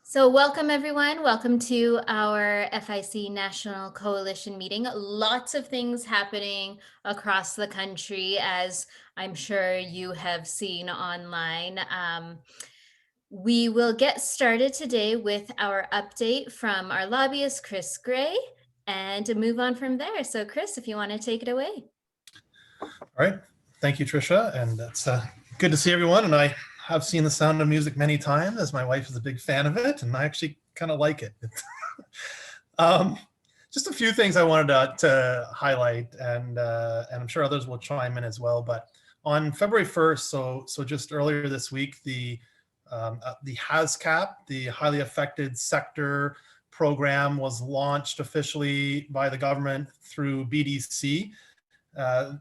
So welcome everyone. Welcome to our FIC National Coalition meeting. Lots of things happening across the country, as I'm sure you have seen online. We will get started today with our update from our lobbyist, Chris Gray, and move on from there. So Chris, if you want to take it away. All right. Thank you, Trisha. And it's good to see everyone. And I have seen The Sound of Music many times, as my wife is a big fan of it, and I actually kind of like it. Just a few things I wanted to highlight, and I'm sure others will chime in as well. But on February 1st, so just earlier this week, the HASCAP, the Highly Affected Sector Program, was launched officially by the government through BDC.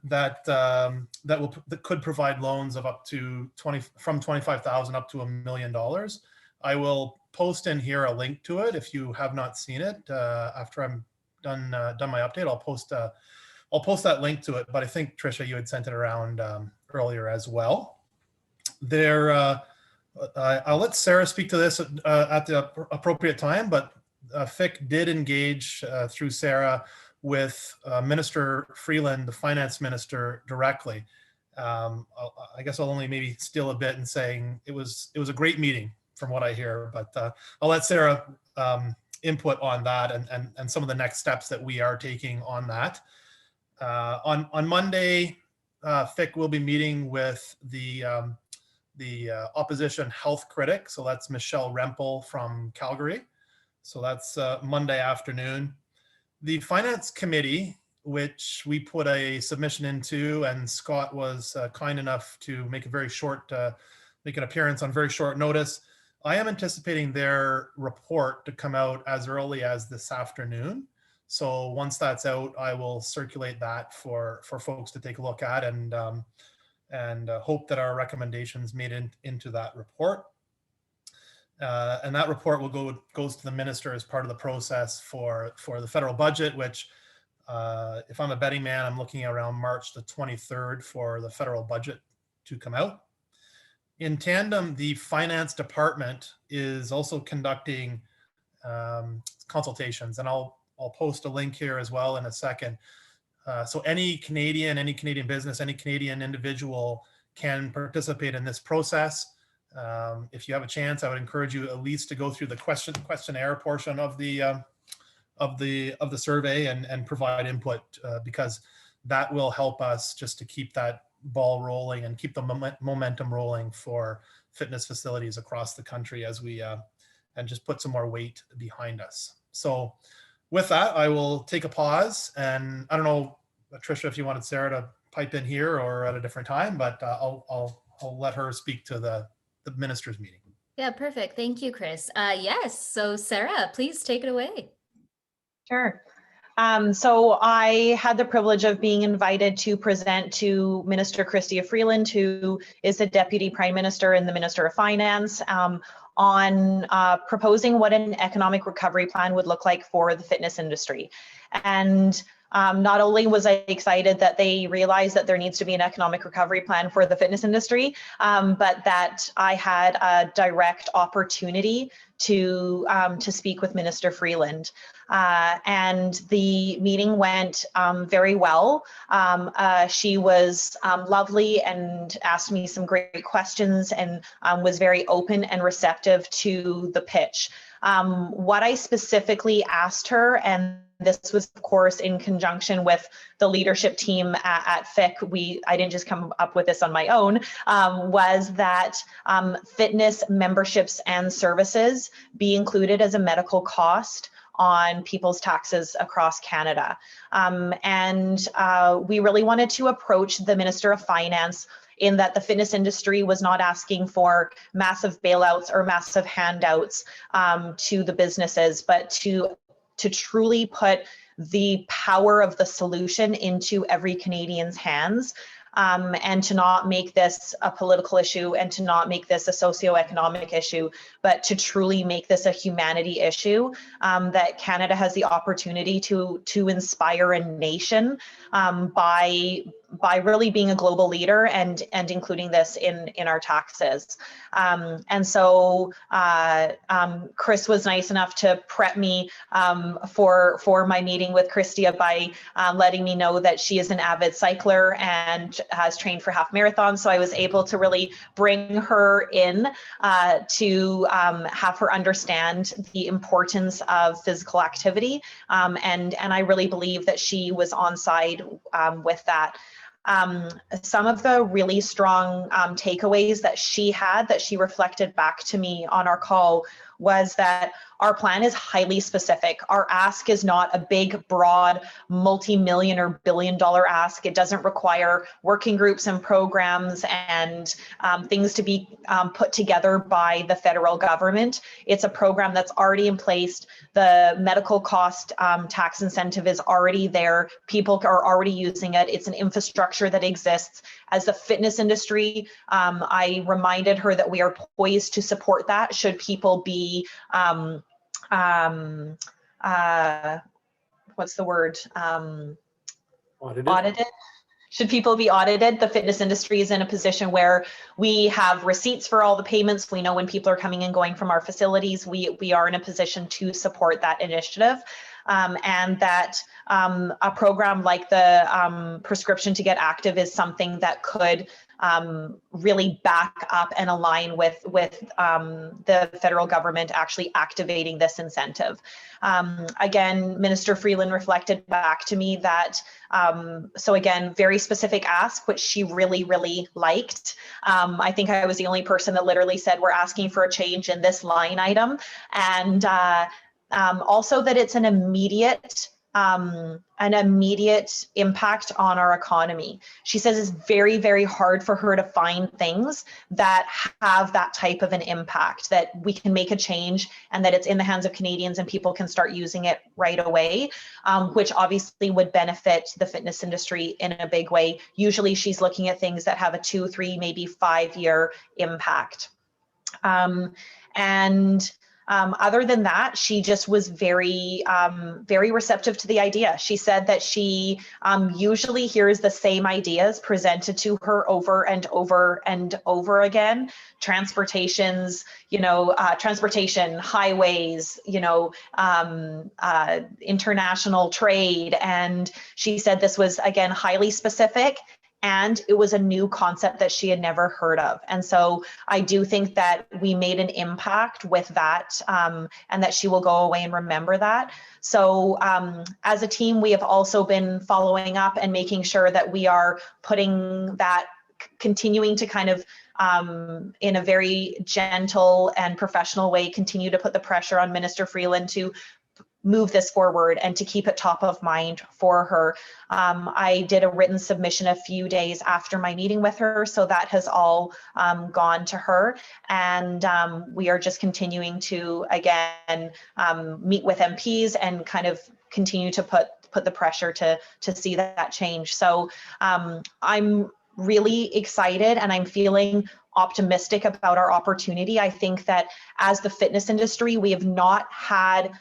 That could provide loans of up to from $25,000 up to $1 million. I will post in here a link to it if you have not seen it. After I'm done my update, I'll post that link to it. But I think Trisha, you had sent it around earlier as well. I'll let Sara speak to this at the appropriate time. But FIC did engage through Sara with Minister Freeland, the finance minister, directly. I guess I'll only maybe steal a bit in saying it was a great meeting from what I hear, but I'll let Sara input on that and some of the next steps that we are taking on that. On Monday, FIC will be meeting with the opposition health critic. So that's Michelle Rempel from Calgary. So that's Monday afternoon. The Finance Committee, which we put a submission into, and Scott was kind enough to make make an appearance on very short notice. I am anticipating their report to come out as early as this afternoon. So once that's out, I will circulate that for folks to take a look at, and hope that our recommendations made into that report. And that report goes to the minister as part of the process for the federal budget, which if I'm a betting man, I'm looking around March the 23rd for the federal budget to come out. In tandem, the finance department is also conducting consultations, and I'll post a link here as well in a second. So any Canadian business, any Canadian individual can participate in this process. If you have a chance, I would encourage you at least to go through the questionnaire portion of the survey and provide input, because that will help us just to keep that ball rolling and keep the momentum rolling for fitness facilities across the country as we and just put some more weight behind us. So with that, I will take a pause, and I don't know, Trisha, if you wanted Sara to pipe in here or at a different time, but I'll let her speak to the minister's meeting. Yeah, perfect. Thank you, Chris. Yes, so Sara, please take it away. Sure. So I had the privilege of being invited to present to Minister Chrystia Freeland, who is the Deputy Prime Minister and the Minister of Finance, on proposing what an economic recovery plan would look like for the fitness industry. And not only was I excited that they realized that there needs to be an economic recovery plan for the fitness industry, but that I had a direct opportunity to speak with Minister Freeland. And the meeting went very well. She was lovely and asked me some great questions, and was very open and receptive to the pitch. What I specifically asked her, and this was, of course, in conjunction with the leadership team at FIC. I didn't just come up with this on my own, was that fitness memberships and services be included as a medical cost on people's taxes across Canada. And we really wanted to approach the Minister of Finance in that the fitness industry was not asking for massive bailouts or massive handouts to the businesses, but to truly put the power of the solution into every Canadian's hands, and to not make this a political issue and to not make this a socioeconomic issue, but to truly make this a humanity issue, that Canada has the opportunity to inspire a nation by by really being a global leader and including this in our taxes. And so Chris was nice enough to prep me for my meeting with Christia by letting me know that she is an avid cycler and has trained for half marathons. So I was able to really bring her in to have her understand the importance of physical activity. And I really believe that she was on side with that. Some of the really strong takeaways that she reflected back to me on our call was that our plan is highly specific. Our ask is not a big, broad, multi-million or billion-dollar ask. It doesn't require working groups and programs and things to be put together by the federal government. It's a program that's already in place. The medical cost tax incentive is already there. People are already using it. It's an infrastructure that exists. As the fitness industry, I reminded her that we are poised to support that should people be what's the word? Audited. Should people be audited? The fitness industry is in a position where we have receipts for all the payments. We know when people are coming and going from our facilities. We are in a position to support that initiative. And that a program like the prescription to get active is something that could really back up and align with the federal government actually activating this incentive. Again, Minister Freeland reflected back to me that, so again, very specific ask, which she really, really liked. I think I was the only person that literally said, we're asking for a change in this line item. And also that it's an immediate impact on our economy. She says it's very, very hard for her to find things that have that type of an impact, that we can make a change and that it's in the hands of Canadians and people can start using it right away, which obviously would benefit the fitness industry in a big way. Usually she's looking at things that have a 2, 3, maybe 5-year impact. Other than that, she just was very, very receptive to the idea. She said that she usually hears the same ideas presented to her over and over and over again. Transportation, highways, international trade. And she said this was, again, highly specific. And it was a new concept that she had never heard of. And so I do think that we made an impact with that, and that she will go away and remember that. So as a team, we have also been following up and making sure that we are putting that, continuing to kind of, in a very gentle and professional way, continue to put the pressure on Minister Freeland to move this forward and to keep it top of mind for her. I did a written submission a few days after my meeting with her, so that has all gone to her. And we are just continuing to, again, meet with MPs and kind of continue to put the pressure to see that change. So I'm really excited and I'm feeling optimistic about our opportunity. I think that as the fitness industry, we have not had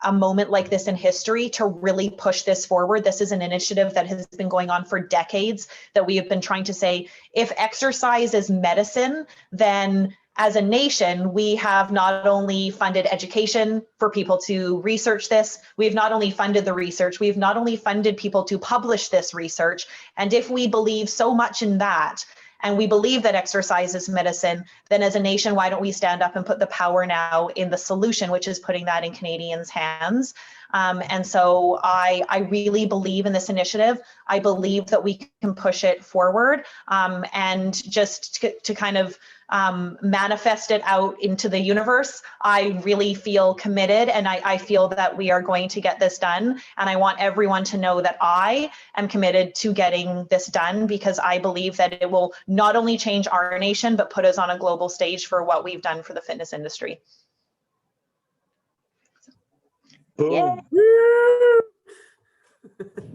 a moment like this in history to really push this forward. This is an initiative that has been going on for decades, that we have been trying to say, if exercise is medicine, then as a nation, we have not only funded education for people to research this, we have not only funded the research, we have not only funded people to publish this research. And if we believe so much in that, and we believe that exercise is medicine, then as a nation, why don't we stand up and put the power now in the solution, which is putting that in Canadians' hands. And so I really believe in this initiative. I believe that we can push it forward, and just to kind of manifest it out into the universe. I really feel committed, and I feel that we are going to get this done. And I want everyone to know that I am committed to getting this done, because I believe that it will not only change our nation, but put us on a global stage for what we've done for the fitness industry. Boom.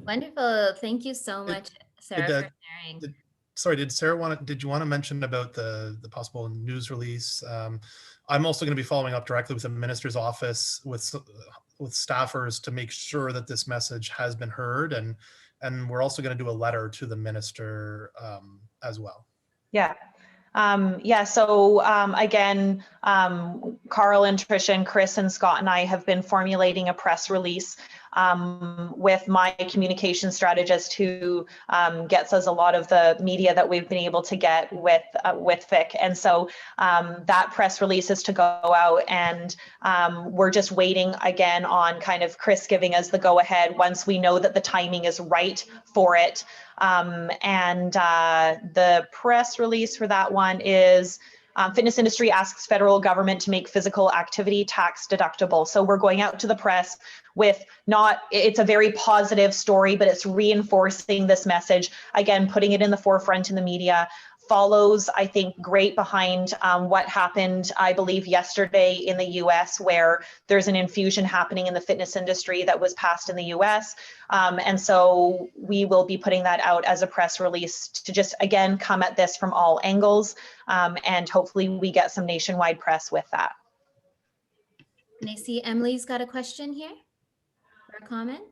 Wonderful. Thank you so much, Sarah, for sharing. Did you want to mention about the possible news release? I'm also going to be following up directly with the minister's office with staffers to make sure that this message has been heard, and And we're also going to do a letter to the minister as well. Yeah. Yeah, so again, Carl and Trisha and Chris and Scott and I have been formulating a press release with my communication strategist who gets us a lot of the media that we've been able to get with FIC. And so that press release is to go out, and we're just waiting again on kind of Chris giving us the go ahead once we know that the timing is right for it. The press release for that one is fitness industry asks federal government to make physical activity tax deductible. So we're going out to the press with it's a very positive story, but it's reinforcing this message. Again, putting it in the forefront in the media follows, I think, great behind what happened, I believe, yesterday in the US, where there's an infusion happening in the fitness industry that was passed in the US. And so we will be putting that out as a press release to just, again, come at this from all angles. And hopefully we get some nationwide press with that. And I see Emily's got a question here or a comment.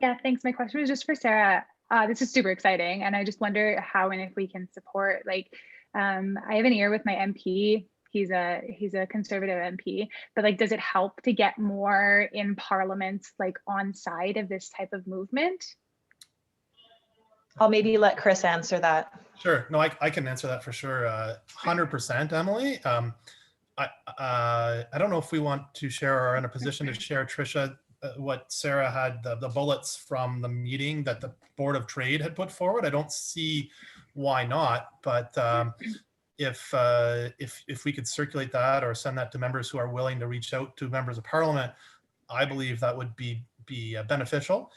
Yeah, thanks. My question was just for Sara. This is super exciting, and I just wonder how and if we can support. Like, I have an ear with my MP. He's a conservative MP, but like, does it help to get more in parliaments like on side of this type of movement? I'll maybe let Chris answer that. Sure. No, I can answer that for sure. 100%, Emily. I don't know if we want to share or are in a position to share, Trisha, what Sara had, the bullets from the meeting that the Board of Trade had put forward. I don't see why not, but if we could circulate that or send that to members who are willing to reach out to members of Parliament, I believe that would be beneficial,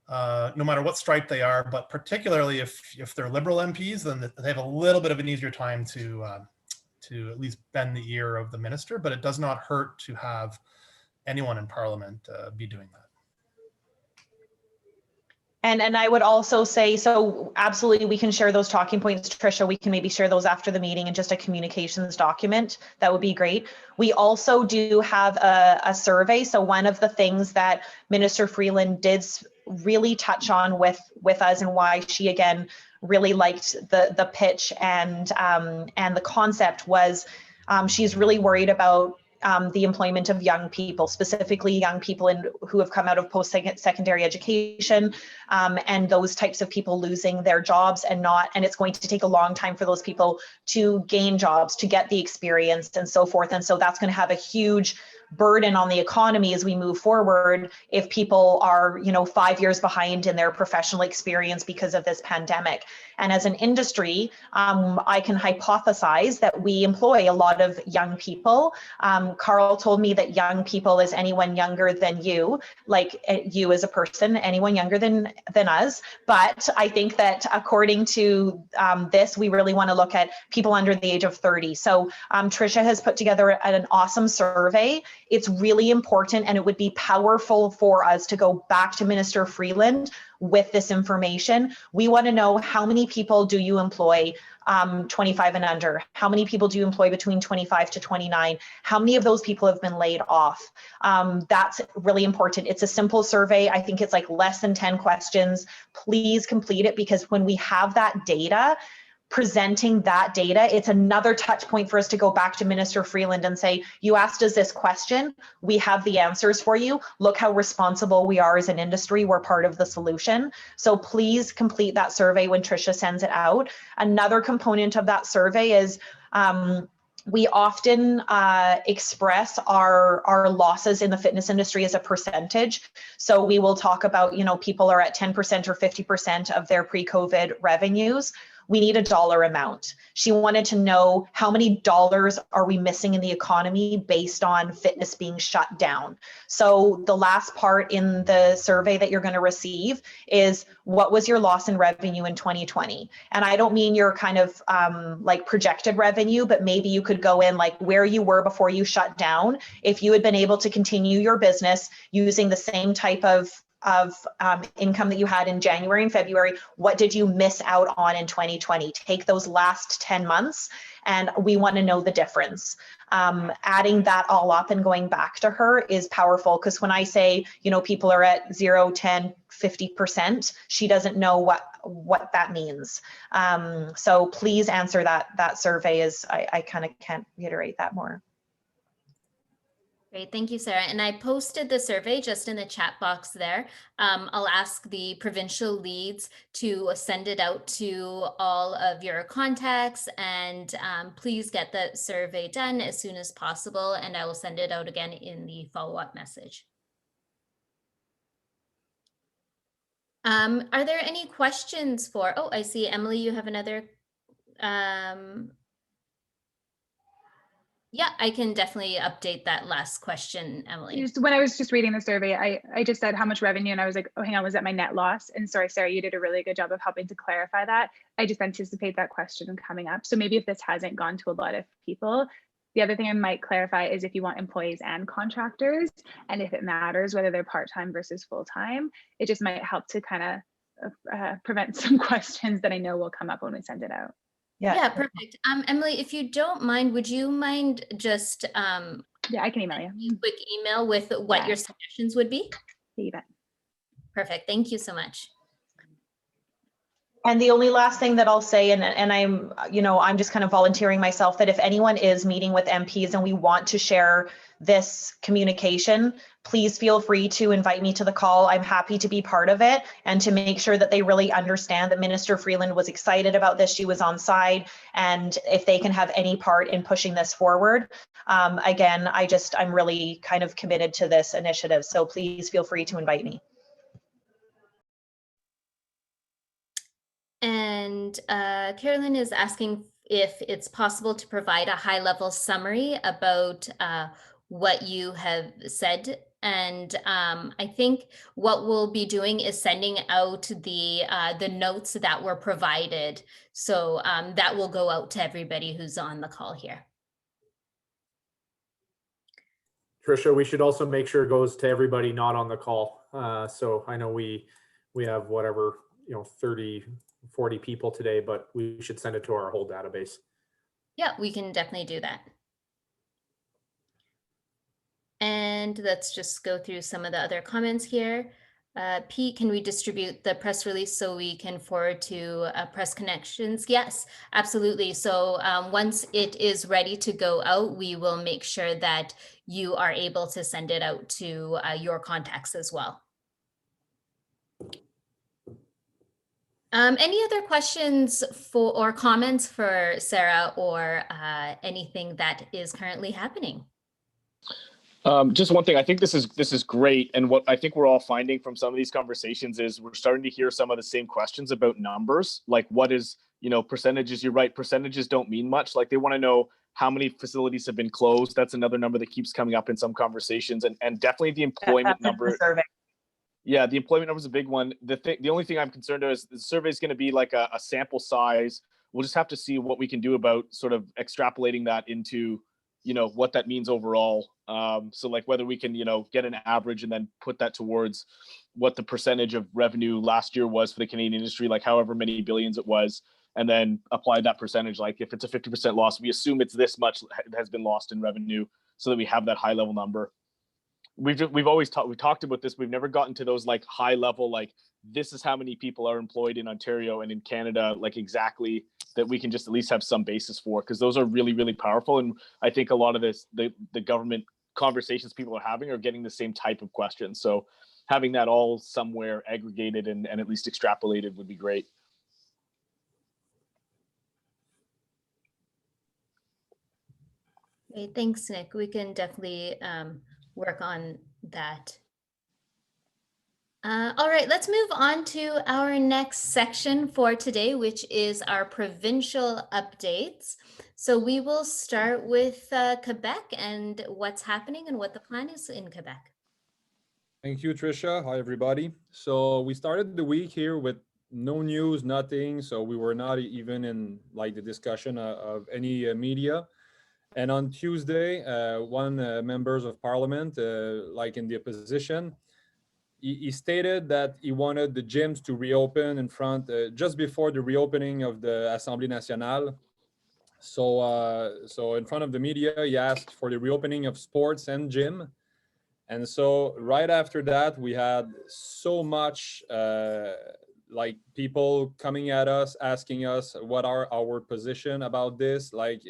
no matter what stripe they are, but particularly if they're Liberal MPs, then they have a little bit of an easier time to at least bend the ear of the minister, but it does not hurt to have anyone in Parliament be doing that. And I would also say, so absolutely we can share those talking points, Trisha. We can maybe share those after the meeting in just a communications document. That would be great. We also do have a survey. So one of the things that Minister Freeland did really touch on with us, and why she again really liked the pitch and the concept, was she's really worried about the employment of young people, specifically young people who have come out of post-secondary education, and those types of people losing their jobs and it's going to take a long time for those people to gain jobs, to get the experience and so forth. And so that's going to have a huge burden on the economy as we move forward if people are 5 years behind in their professional experience because of this pandemic. And as an industry, I can hypothesize that we employ a lot of young people. Carl told me that young people is anyone younger than you, like you as a person, anyone younger than us. But I think that according to this, we really want to look at people under the age of 30. So Trisha has put together an awesome survey. It's really important, and it would be powerful for us to go back to Minister Freeland with this information. We want to know, how many people do you employ 25 and under? How many people do you employ between 25 to 29? How many of those people have been laid off? That's really important. It's a simple survey. I think it's like less than 10 questions. Please complete it, because when we have that data, presenting that data, it's another touch point for us to go back to Minister Freeland and say, you asked us this question, we have the answers for you. Look how responsible we are as an industry. We're part of the solution. So please complete that survey when Trisha sends it out. Another component of that survey is we often express our losses in the fitness industry as a percentage. So we will talk about, people are at 10% or 50% of their pre-COVID revenues. We need a dollar amount. She wanted to know, how many dollars are we missing in the economy based on fitness being shut down? So the last part in the survey that you're going to receive is, what was your loss in revenue in 2020? And I don't mean your kind of like projected revenue, but maybe you could go in like where you were before you shut down. If you had been able to continue your business using the same type of income that you had in January and February, what did you miss out on in 2020? Take those last 10 months and we want to know the difference. Adding that all up and going back to her is powerful, because when I say, you know, people are at 0, 10, 50%, she doesn't know what that means. So please answer that survey. I kind of can't reiterate that more. Great, thank you, Sarah. And I posted the survey just in the chat box there. I'll ask the provincial leads to send it out to all of your contacts, and please get the survey done as soon as possible, and I will send it out again in the follow-up message. Are there any questions for, oh, I see, Emily, you have another. Yeah, I can definitely update that last question, Emily. Just when I was just reading the survey, I just said how much revenue, and I was like, oh, hang on, was that my net loss? And sorry, Sarah, you did a really good job of helping to clarify that. I just anticipate that question coming up. So maybe if this hasn't gone to a lot of people, the other thing I might clarify is if you want employees and contractors, and if it matters whether they're part-time versus full-time, it just might help to kind of prevent some questions that I know will come up when we send it out. Yeah, perfect. Emily, if you don't mind, would you mind just yeah, I can email you. a quick email with what your suggestions would be? You bet. Perfect. Thank you so much. And the only last thing that I'll say, and I'm, you know, I'm just kind of volunteering myself, that if anyone is meeting with MPs and we want to share this communication, please feel free to invite me to the call. I'm happy to be part of it and to make sure that they really understand that Minister Freeland was excited about this. She was on side, and if they can have any part in pushing this forward. Again, I'm really kind of committed to this initiative. So please feel free to invite me. And Carolyn is asking if it's possible to provide a high-level summary about what you have said. And I think what we'll be doing is sending out the notes that were provided. So that will go out to everybody who's on the call here. Trisha, we should also make sure it goes to everybody not on the call. So I know we have whatever, 30, 40 people today, but we should send it to our whole database. Yeah, we can definitely do that. And let's just go through some of the other comments here. Pete, can we distribute the press release so we can forward to press connections? Yes, absolutely. So once it is ready to go out, we will make sure that you are able to send it out to your contacts as well. Any other questions or comments for Sara, or anything that is currently happening? Just one thing, I think this is great. And what I think we're all finding from some of these conversations is we're starting to hear some of the same questions about numbers. Like, what is, percentages? You're right. Percentages don't mean much. Like, they want to know how many facilities have been closed. That's another number that keeps coming up in some conversations, and definitely the employment number. Yeah, the employment number is a big one. The only thing I'm concerned about is the survey is going to be like a sample size. We'll just have to see what we can do about sort of extrapolating that into, what that means overall. So like whether we can, get an average and then put that towards what the percentage of revenue last year was for the Canadian industry, like however many billions it was, and then apply that percentage. Like if it's a 50% loss, we assume it's this much has been lost in revenue, so that we have that high level number. We've always talked about this. We've never gotten to those like high level, like this is how many people are employed in Ontario and in Canada, like exactly, that we can just at least have some basis for, because those are really, really powerful. And I think a lot of this, the government conversations people are having are getting the same type of questions. So having that all somewhere aggregated and at least extrapolated would be great. Okay, thanks, Nick. We can definitely work on that. All right, let's move on to our next section for today, which is our provincial updates. So we will start with Quebec and what's happening and what the plan is in Quebec. Thank you, Trisha. Hi, everybody. So we started the week here with no news, nothing. So we were not even in like the discussion of any media. And on Tuesday, one members of parliament, like in the opposition, he stated that he wanted the gyms to reopen in front just before the reopening of the Assemblée Nationale. So in front of the media, he asked for the reopening of sports and gym. And so right after that, we had so much like people coming at us, asking us what are our position about this, like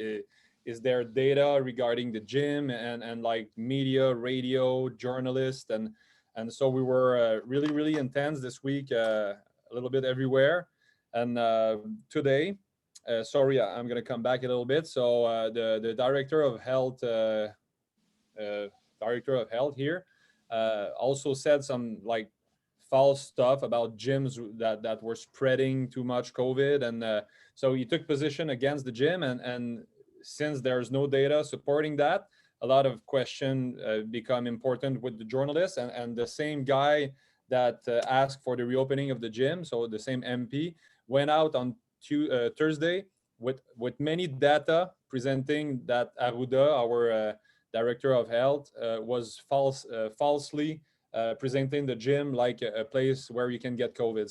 is there data regarding the gym, and like media, radio, journalists, and so we were really intense this week, a little bit everywhere. And today, sorry, I'm going to come back a little bit. So the director of health here also said some like false stuff about gyms that were spreading too much COVID, and so he took position against the gym, and since there's no data supporting that, a lot of questions become important with the journalists, and the same guy that asked for the reopening of the gym, so the same MP, went out on Thursday with many data presenting that Arruda, our director of health, was falsely presenting the gym like a place where you can get COVID.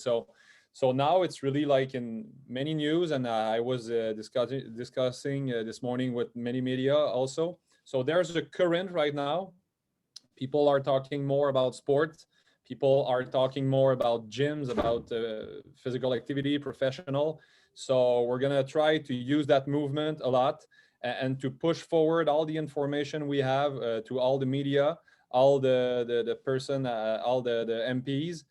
So now it's really like in many news, and I was discussing this morning with many media also. So there's a current right now. People are talking more about sports. People are talking more about gyms, about physical activity, professional. So we're gonna try to use that movement a lot and to push forward all the information we have to all the media, all the person, all the MPs,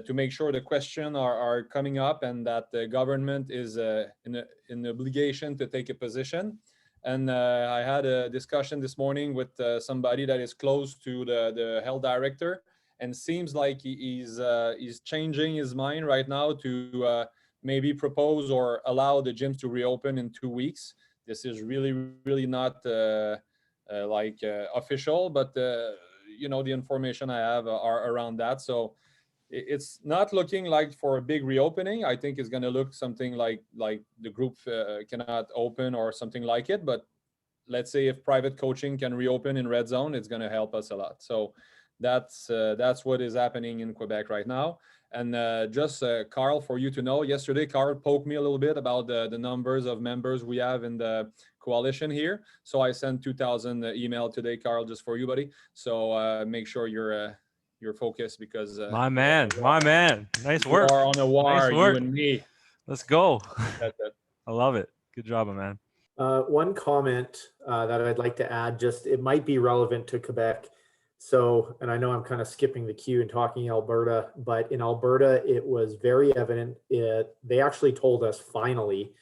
to make sure the questions are coming up and that the government is in obligation to take a position. And I had a discussion this morning with somebody that is close to the health director, and seems like he's changing his mind right now to maybe propose or allow the gyms to reopen in 2 weeks. This is really not official, but you know, the information I have are around that. So it's not looking like for a big reopening. I think it's going to look something like the group cannot open or something like it. But let's say if private coaching can reopen in red zone, it's going to help us a lot. So that's what is happening in Quebec right now. And just Carl, for you to know, yesterday Carl poked me a little bit about the numbers of members we have in the coalition here. So I sent 2,000 email today, Carl, just for you, buddy. So make sure you're focused, because my man, nice work. You are on a war, Nice work. you and me. Let's go. That's it. I love it. Good job, my man. One comment that I'd like to add, just it might be relevant to Quebec. So, and I know I'm kind of skipping the queue and talking Alberta, but in Alberta, it was very evident. They actually told us finally,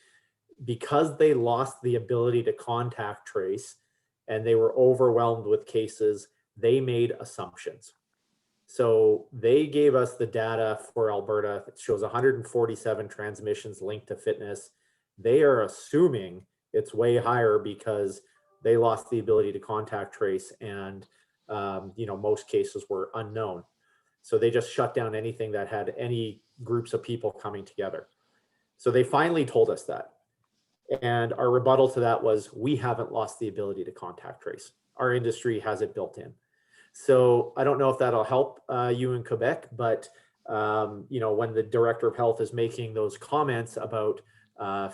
because they lost the ability to contact trace and they were overwhelmed with cases, they made assumptions. So they gave us the data for Alberta. It shows 147 transmissions linked to fitness. They are assuming it's way higher because they lost the ability to contact trace, and you know, most cases were unknown. So they just shut down anything that had any groups of people coming together. So they finally told us that. And our rebuttal to that was, we haven't lost the ability to contact trace. Our industry has it built in. So I don't know if that'll help you in Quebec, but you know, when the director of health is making those comments about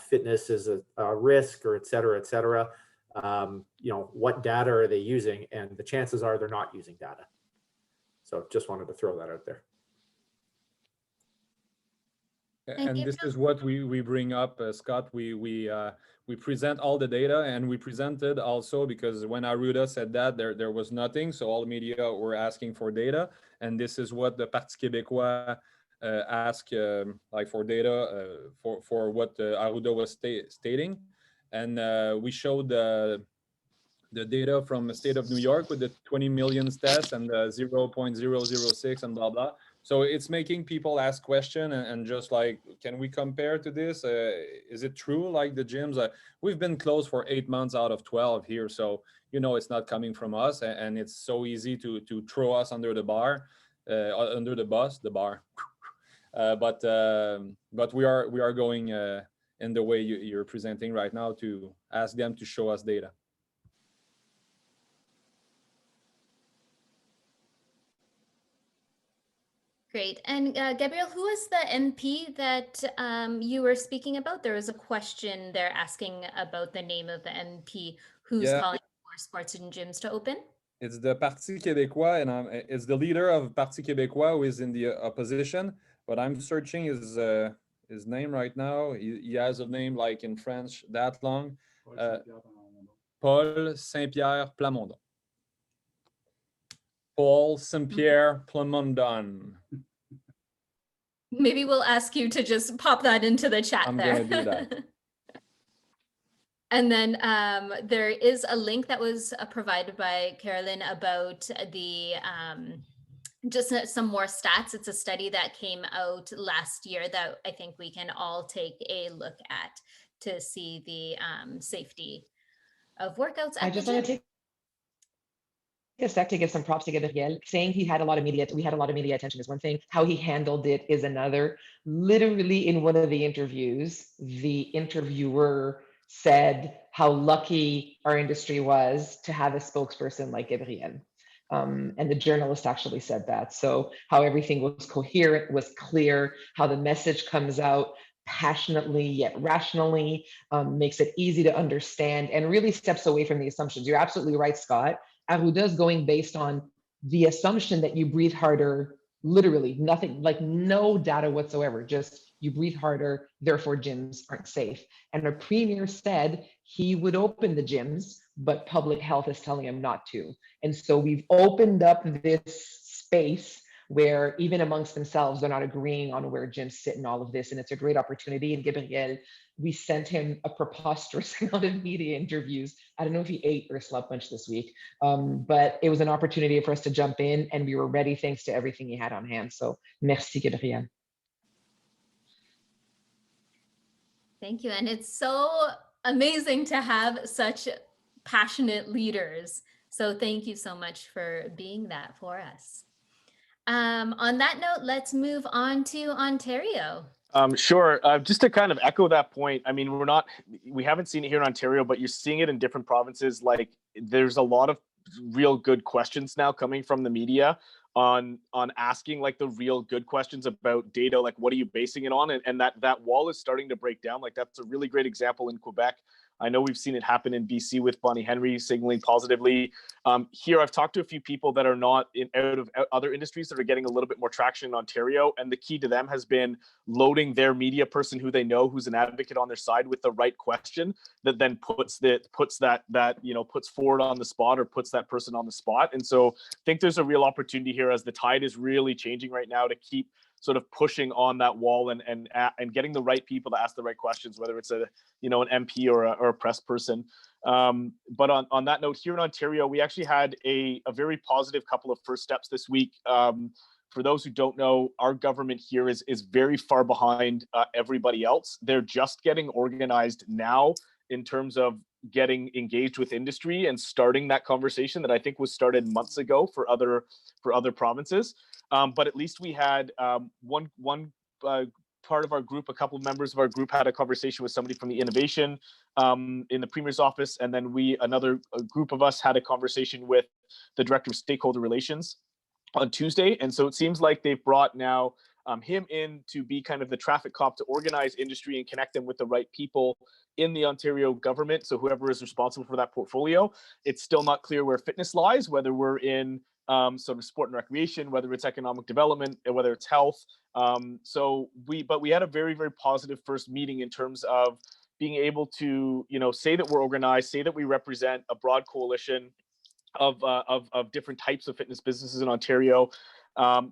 fitness is a risk, or et cetera, you know, what data are they using? And the chances are they're not using data. So just wanted to throw that out there. And this is what we bring up, Scott. We present all the data, and we presented also, because when Arruda said that there was nothing, so all the media were asking for data, and this is what the Parti Québécois asked like for data for what Arruda was stating, and we showed the data from the state of New York with the 20 million tests and the 0.006 and blah blah. So it's making people ask questions and just like, can we compare to this? Is it true? Like the gyms, we've been closed for 8 months out of 12 here. So, you know, it's not coming from us, and it's so easy to throw us under the bus. But we are going in the way you're presenting right now, to ask them to show us data. Great. And Gabriel, who is the MP that you were speaking about? There was a question there asking about the name of the MP who's Yeah, calling for sports and gyms to open. it's the Parti Québécois, and it's the leader of Parti Québécois who is in the opposition. But I'm searching his name right now. He has a name like in French that long. Paul Saint-Pierre Plamondon. Paul Saint-Pierre Plamondon. Maybe we'll ask you to just pop that into the chat I'm there. gonna do that. And then there is a link that was provided by Carolyn about the just some more stats. It's a study that came out last year that I think we can all take a look at to see the safety of workouts. I At just the want to gym. take a sec to give some props to Gabriel. Saying he had a lot of media, we had a lot of media attention is one thing. How he handled it is another. Literally in one of the interviews, the interviewer said how lucky our industry was to have a spokesperson like Gabriel. And the journalist actually said that. So how everything was coherent, was clear, how the message comes out passionately yet rationally, makes it easy to understand, and really steps away from the assumptions. You're absolutely right, Scott. Arruda is going based on the assumption that you breathe harder, literally nothing, like no data whatsoever, just you breathe harder, therefore gyms aren't safe. And our premier said he would open the gyms, but public health is telling him not to. And so we've opened up this space where even amongst themselves, they're not agreeing on where gyms sit in all of this. And it's a great opportunity. And Gabriel, we sent him a preposterous amount of media interviews. I don't know if he ate or slept much this week, but it was an opportunity for us to jump in, and we were ready thanks to everything he had on hand. So merci, Gabriel. Thank you. And it's so amazing to have such passionate leaders. So thank you so much for being that for us. On that note, let's move on to Ontario. Sure. Just to kind of echo that point, I mean, we haven't seen it here in Ontario, but you're seeing it in different provinces. Like, there's a lot of real good questions now coming from the media on asking like the real good questions about data, like what are you basing it on? And that wall is starting to break down. Like, that's a really great example in Quebec. I know we've seen it happen in BC with Bonnie Henry signaling positively. Here, I've talked to a few people that are not out of other industries that are getting a little bit more traction in Ontario. And the key to them has been loading their media person who they know, who's an advocate on their side, with the right question that then puts forward on the spot, or puts that person on the spot. And so I think there's a real opportunity here, as the tide is really changing right now, to keep sort of pushing on that wall and getting the right people to ask the right questions, whether it's an MP or a press person. But on that note, here in Ontario, we actually had a very positive couple of first steps this week. For those who don't know, our government here is very far behind everybody else. They're just getting organized now in terms of getting engaged with industry and starting that conversation that I think was started months ago for other provinces. But at least we had one part of our group, a couple of members of our group, had a conversation with somebody from the innovation in the Premier's office, and then another group of us had a conversation with the Director of Stakeholder Relations on Tuesday. And so it seems like they've brought now him in to be kind of the traffic cop to organize industry and connect them with the right people in the Ontario government. So whoever is responsible for that portfolio, it's still not clear where fitness lies, whether we're in sort of sport and recreation, whether it's economic development, and whether it's health. But we had a very, very positive first meeting in terms of being able to, say that we're organized, say that we represent a broad coalition of different types of fitness businesses in Ontario.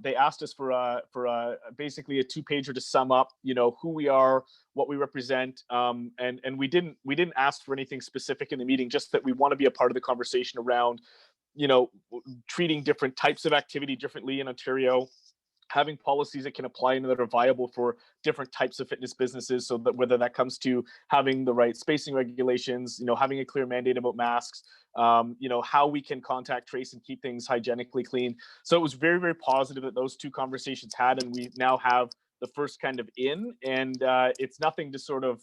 They asked us for basically a 2-pager to sum up, who we are, what we represent, and we didn't ask for anything specific in the meeting, just that we want to be a part of the conversation around, treating different types of activity differently in Ontario, having policies that can apply and that are viable for different types of fitness businesses, so that whether that comes to having the right spacing regulations, having a clear mandate about masks, how we can contact trace and keep things hygienically clean. So it was very, very positive that those two conversations had, and we now have the first kind of in, and it's nothing to sort of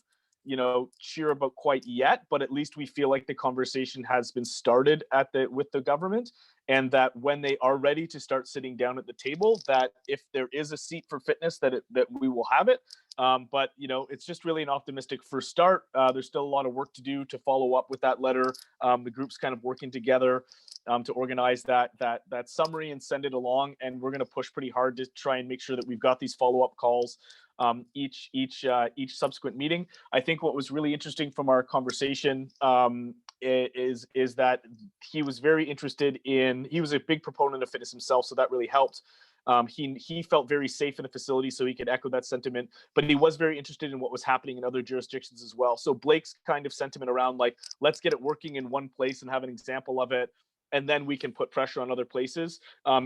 cheer about quite yet, but at least we feel like the conversation has been started with the government, and that when they are ready to start sitting down at the table, that if there is a seat for fitness, that we will have it. But it's just really an optimistic first start. There's still a lot of work to do to follow up with that letter. The group's kind of working together to organize that summary and send it along, and we're going to push pretty hard to try and make sure that we've got these follow-up calls each subsequent meeting. I think what was really interesting from our conversation is that he was very interested in. He was a big proponent of fitness himself, so that really helped. He felt very safe in the facility, so he could echo that sentiment, but he was very interested in what was happening in other jurisdictions as well. So Blake's kind of sentiment around, like, let's get it working in one place and have an example of it, and then we can put pressure on other places.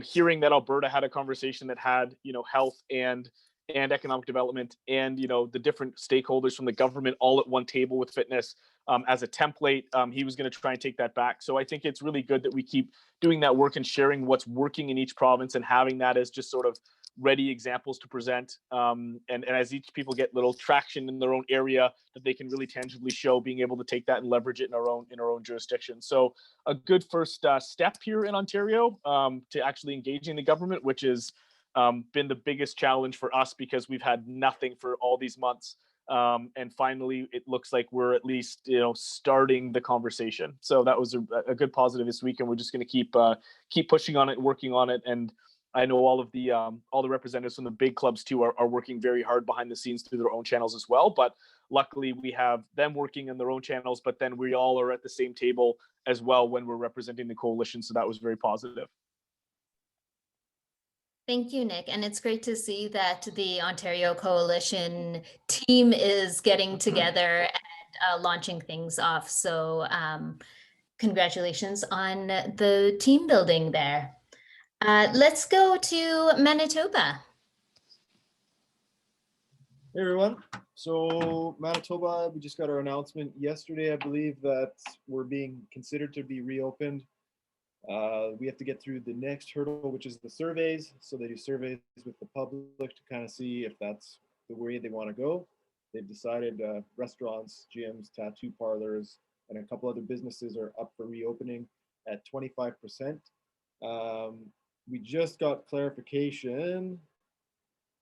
Hearing that Alberta had a conversation that had, health and economic development and, the different stakeholders from the government all at one table with fitness as a template, he was going to try and take that back. So I think it's really good that we keep doing that work and sharing what's working in each province and having that as just sort of ready examples to present. And as each people get little traction in their own area, that they can really tangibly show, being able to take that and leverage it in our own jurisdiction. So a good first step here in Ontario to actually engaging the government, which is been the biggest challenge for us because we've had nothing for all these months. And finally, it looks like we're at least, starting the conversation. So that was a good positive this week, and we're just going to keep pushing on it, working on it. And I know all the representatives from the big clubs too are working very hard behind the scenes through their own channels as well. But luckily, we have them working in their own channels, but then we all are at the same table as well when we're representing the coalition. So that was very positive. Thank you, Nick. And it's great to see that the Ontario Coalition team is getting together and launching things off. So congratulations on the team building there. Let's go to Manitoba. Hey everyone. So Manitoba, we just got our announcement yesterday, I believe, that we're being considered to be reopened. We have to get through the next hurdle, which is the surveys. So they do surveys with the public to kind of see if that's the way they want to go. They've decided restaurants, gyms, tattoo parlors, and a couple other businesses are up for reopening at 25%. We just got clarification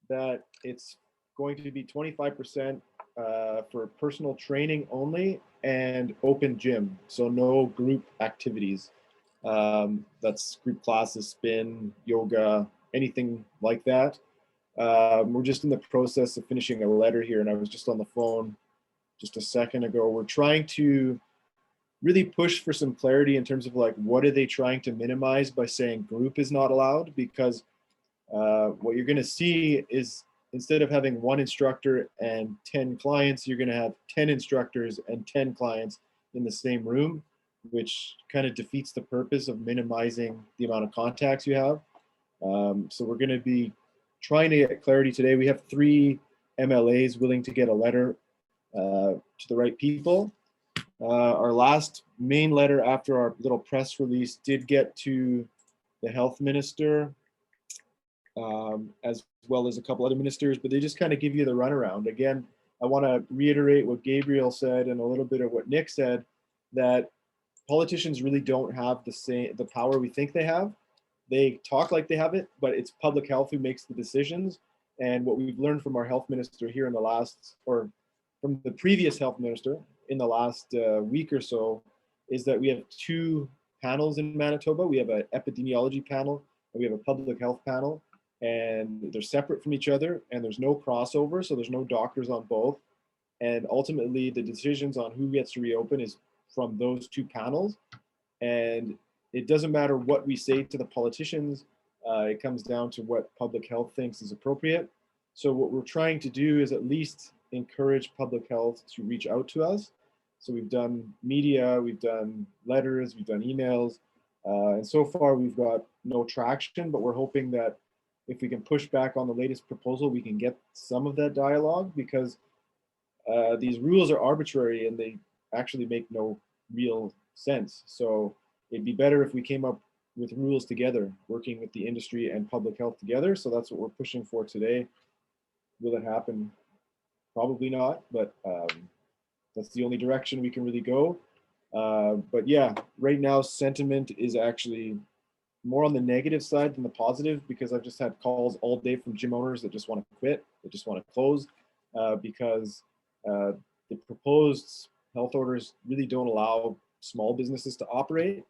that it's going to be 25% for personal training only and open gym. So no group activities. That's group classes, spin, yoga, anything like that. We're just in the process of finishing a letter here, and I was just on the phone just a second ago. We're trying to really push for some clarity in terms of like, what are they trying to minimize by saying group is not allowed? Because what you're going to see is instead of having one instructor and 10 clients, you're going to have 10 instructors and 10 clients in the same room, which kind of defeats the purpose of minimizing the amount of contacts you have. So we're going to be trying to get clarity today. We have 3 MLAs willing to get a letter to the right people. Our last main letter after our little press release did get to the health minister, as well as a couple other ministers, but they just kind of give you the runaround. Again, I want to reiterate what Gabriel said and a little bit of what Nick said, that politicians really don't have the power we think they have. They talk like they have it, but it's public health who makes the decisions. And what we've learned from our health minister here in the last, or from the previous health minister in the last week or so, is that we have 2 panels in Manitoba. We have an epidemiology panel and we have a public health panel, and they're separate from each other and there's no crossover. So there's no doctors on both. And ultimately the decisions on who gets to reopen is from those 2 panels. And it doesn't matter what we say to the politicians, it comes down to what public health thinks is appropriate. So what we're trying to do is at least encourage public health to reach out to us. So we've done media, we've done letters, we've done emails, and so far we've got no traction, but we're hoping that if we can push back on the latest proposal, we can get some of that dialogue, because these rules are arbitrary and they actually make no real sense. So it'd be better if we came up with rules together, working with the industry and public health together. So that's what we're pushing for today. Will it happen? Probably not, but that's the only direction we can really go. But yeah, right now sentiment is actually more on the negative side than the positive, because I've just had calls all day from gym owners that just want to quit, that just want to close, because the proposed health orders really don't allow small businesses to operate,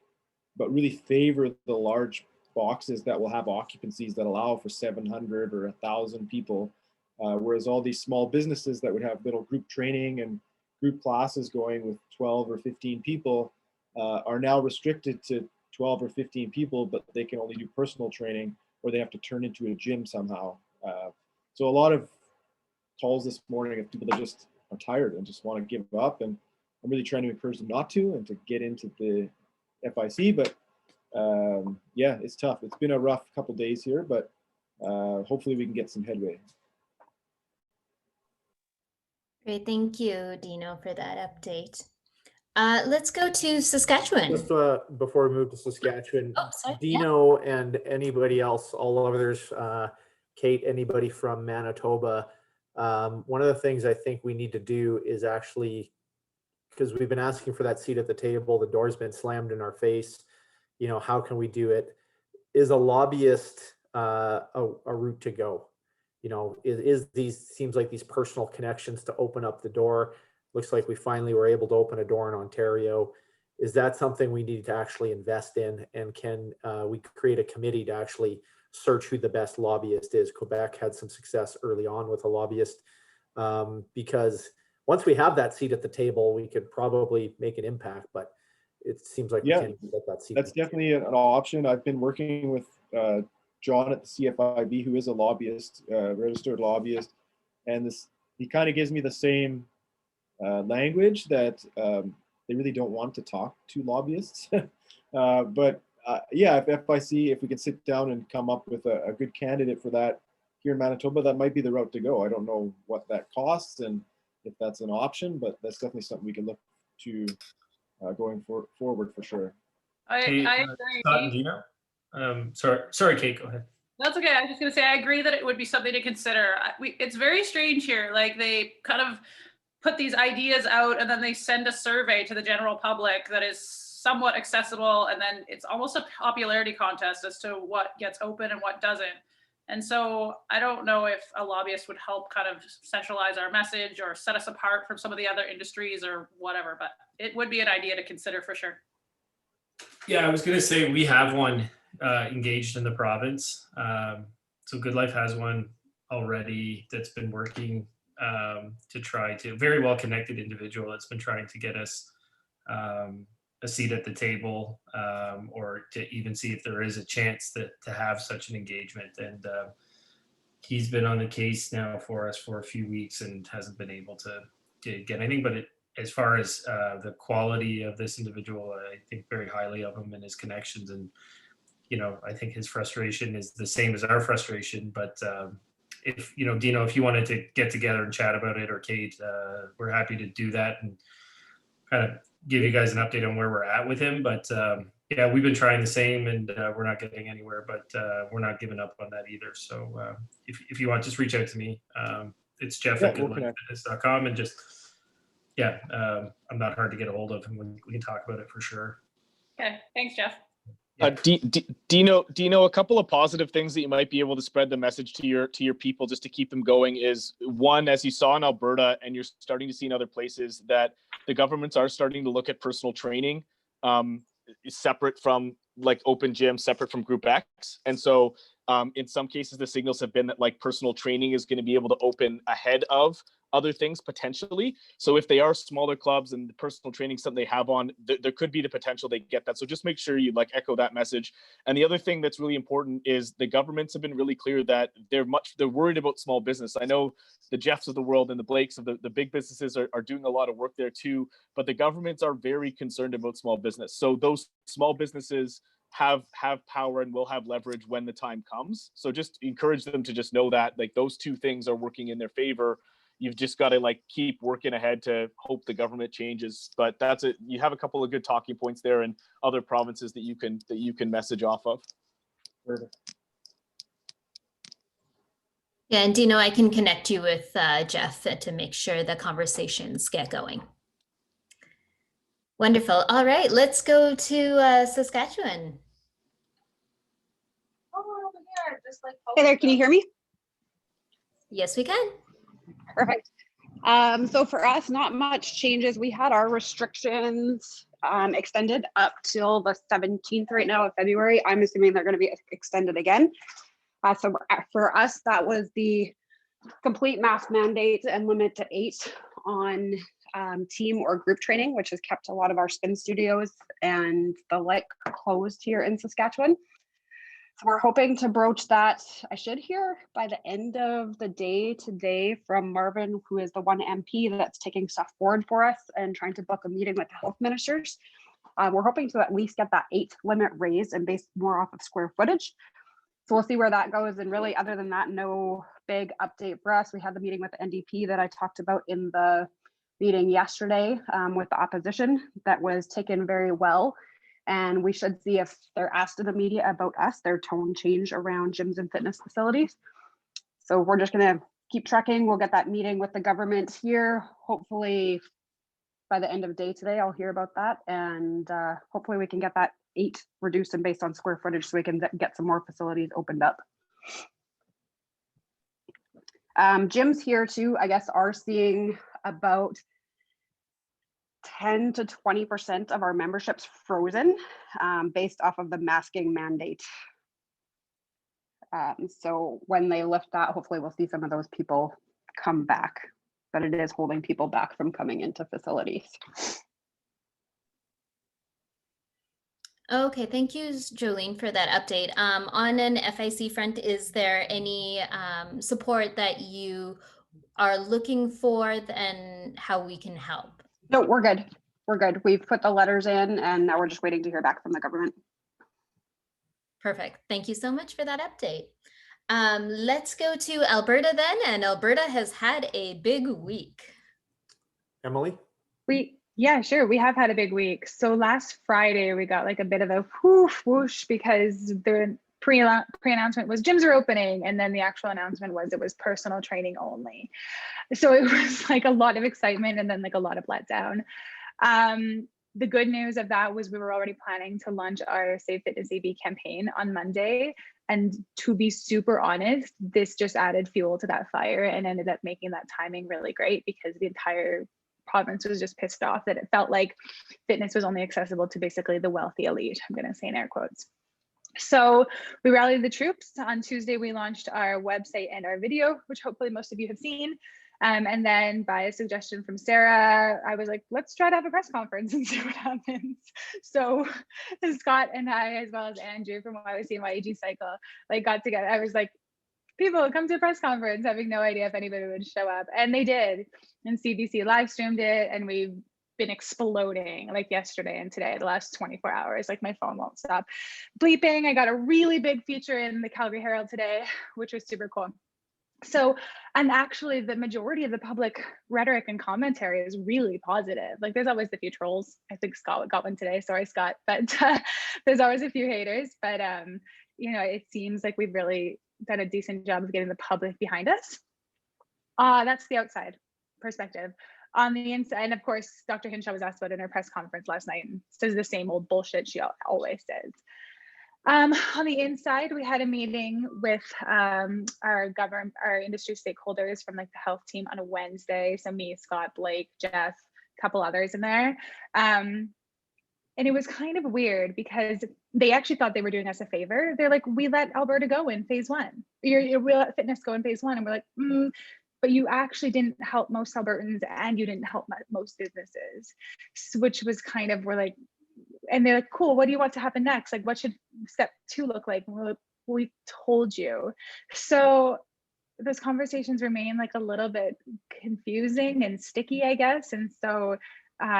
but really favor the large boxes that will have occupancies that allow for 700 or 1,000 people, whereas all these small businesses that would have little group training and group classes going with 12 or 15 people are now restricted to 12 or 15 people, but they can only do personal training, or they have to turn into a gym somehow. So a lot of calls this morning of people that just are tired and just want to give up, and I'm really trying to encourage them not to and to get into the FIC. But yeah, it's tough. It's been a rough couple days here, but hopefully we can get some headway. Great, thank you, Dino, for that update. Let's go to Saskatchewan. Just before we move to Saskatchewan, Oh, sorry. Dino and anybody else, all others, Kate, anybody from Manitoba, one of the things I think we need to do is actually, because we've been asking for that seat at the table, the door's been slammed in our face, you know, how can we do it? Is a lobbyist a route to go? You know, seems like these personal connections to open up the door. Looks like we finally were able to open a door in Ontario. Is that something we need to actually invest in? And can we create a committee to actually search who the best lobbyist is? Quebec had some success early on with a lobbyist, because once we have that seat at the table, we could probably make an impact, but it seems like we can't get that seat. That's definitely an option. I've been working with John at the CFIB, who is a lobbyist, registered lobbyist, and he kind of gives me the same language that they really don't want to talk to lobbyists. But yeah, if FIC, if we can sit down and come up with a good candidate for that here in Manitoba, that might be the route to go. I don't know what that costs and if that's an option, but that's definitely something we can look to going forward for sure. I agree. Scott and Dino. Sorry, Kate, go ahead. That's okay. I was just going to say, I agree that it would be something to consider. It's very strange here. Like, they kind of put these ideas out and then they send a survey to the general public that is somewhat accessible. And then it's almost a popularity contest as to what gets open and what doesn't. And so I don't know if a lobbyist would help kind of centralize our message or set us apart from some of the other industries or whatever, but it would be an idea to consider for sure. Yeah, I was going to say we have one engaged in the province. So Good Life has one already that's been working to try to, very well connected individual that's been trying to get us a seat at the table, or to even see if there is a chance to have such an engagement. And he's been on the case now for us for a few weeks and hasn't been able to get anything. But as far as the quality of this individual, I think very highly of him and his connections. And, you know, I think his frustration is the same as our frustration. But if, you know, Dino, if you wanted to get together and chat about it, or Kate, we're happy to do that and kind of give you guys an update on where we're at with him. But yeah, we've been trying the same and we're not getting anywhere, but we're not giving up on that either. So if you want, just reach out to me. It's jeff@goodlifefitness.com, and just, yeah, I'm not hard to get a hold of, and we can talk about it for sure. Okay, thanks, Jeff. Dino, a couple of positive things that you might be able to spread the message to your people just to keep them going is, one, as you saw in Alberta and you're starting to see in other places, that the governments are starting to look at personal training separate from like open gyms, separate from Group X. And so in some cases, the signals have been that like personal training is going to be able to open ahead of other things potentially. So if they are smaller clubs and the personal training something they have on, there could be the potential they get that. So just make sure you like echo that message. And the other thing that's really important is the governments have been really clear that they're worried about small business. I know the Jeffs of the world and the Blakes of the big businesses are doing a lot of work there too, but the governments are very concerned about small business. So those small businesses have power and will have leverage when the time comes. So just encourage them to just know that like those two things are working in their favor. You've just got to like keep working ahead to hope the government changes. But that's it. You have a couple of good talking points there in other provinces that you can message off of. Perfect. Yeah, and Dino, I can connect you with Jeff to make sure the conversations get going. Wonderful. All right, let's go to Saskatchewan. Hey there, can you hear me? Yes, we can. Perfect. So for us, not much changes. We had our restrictions extended up till the 17th right now of February. I'm assuming they're going to be extended again. So for us, that was the complete mask mandate and limit to 8 on team or group training, which has kept a lot of our spin studios and the like closed here in Saskatchewan. So we're hoping to broach that. I should hear by the end of the day today from Marvin, who is the one MP that's taking stuff forward for us and trying to book a meeting with the health ministers. We're hoping to at least get that 8 limit raised and based more off of square footage. So we'll see where that goes. And really, other than that, no big update for us. We had the meeting with the NDP that I talked about in the meeting yesterday with the opposition that was taken very well. And we should see, if they're asked in the media about us, their tone change around gyms and fitness facilities. So we're just going to keep tracking. We'll get that meeting with the government here. Hopefully by the end of the day today, I'll hear about that. And hopefully we can get that 8 reduced and based on square footage so we can get some more facilities opened up. Gyms here too, I guess, are seeing about 10 to 20% of our memberships frozen based off of the masking mandate. So when they lift that, hopefully we'll see some of those people come back, but it is holding people back from coming into facilities. Okay, thank you, Jolene, for that update. On an FIC front, is there any support that you are looking for and how we can help? No, we're good. We're good. We've put the letters in and now we're just waiting to hear back from the government. Perfect. Thank you so much for that update. Let's go to Alberta then, and Alberta has had a big week. Emily? Yeah, sure. We have had a big week. So last Friday, we got like a bit of a whoosh because the pre-announcement was gyms are opening, and then the actual announcement was it was personal training only. So it was like a lot of excitement and then like a lot of letdown. The good news of that was we were already planning to launch our Save Fitness AB campaign on Monday. And to be super honest, this just added fuel to that fire and ended up making that timing really great because the entire province was just pissed off that it felt like fitness was only accessible to basically the wealthy elite. I'm going to say in air quotes. So we rallied the troops. On Tuesday, we launched our website and our video, which hopefully most of you have seen. And then by a suggestion from Sara, I was like, let's try to have a press conference and see what happens. So Scott and I, as well as Andrew from YYC and YAG Cycle, like got together. I was like, people come to a press conference, having no idea if anybody would show up. And they did. And CBC live streamed it. And we've been exploding like yesterday and today, the last 24 hours. Like my phone won't stop bleeping. I got a really big feature in the Calgary Herald today, which was super cool. So, and actually the majority of the public rhetoric and commentary is really positive. Like there's always a few trolls. I think Scott got one today. Sorry, Scott, but there's always a few haters. But, you know, it seems like we've really done a decent job of getting the public behind us. That's the outside perspective. On the inside, and of course, Dr. Hinshaw was asked about it in her press conference last night and says the same old bullshit she always says. On the inside, we had a meeting with our industry stakeholders from like the health team on a Wednesday. So me, Scott, Blake, Jeff, a couple others in there. And it was kind of weird because they actually thought they were doing us a favor. They're like, we let Alberta go in phase 1. We let fitness go in phase 1. And we're like, but you actually didn't help most Albertans and you didn't help most businesses, which was kind of, we're like, and they're like, cool, what do you want to happen next? Like, what should step 2 look like? And we're like, we told you. So those conversations remain like a little bit confusing and sticky, I guess. And so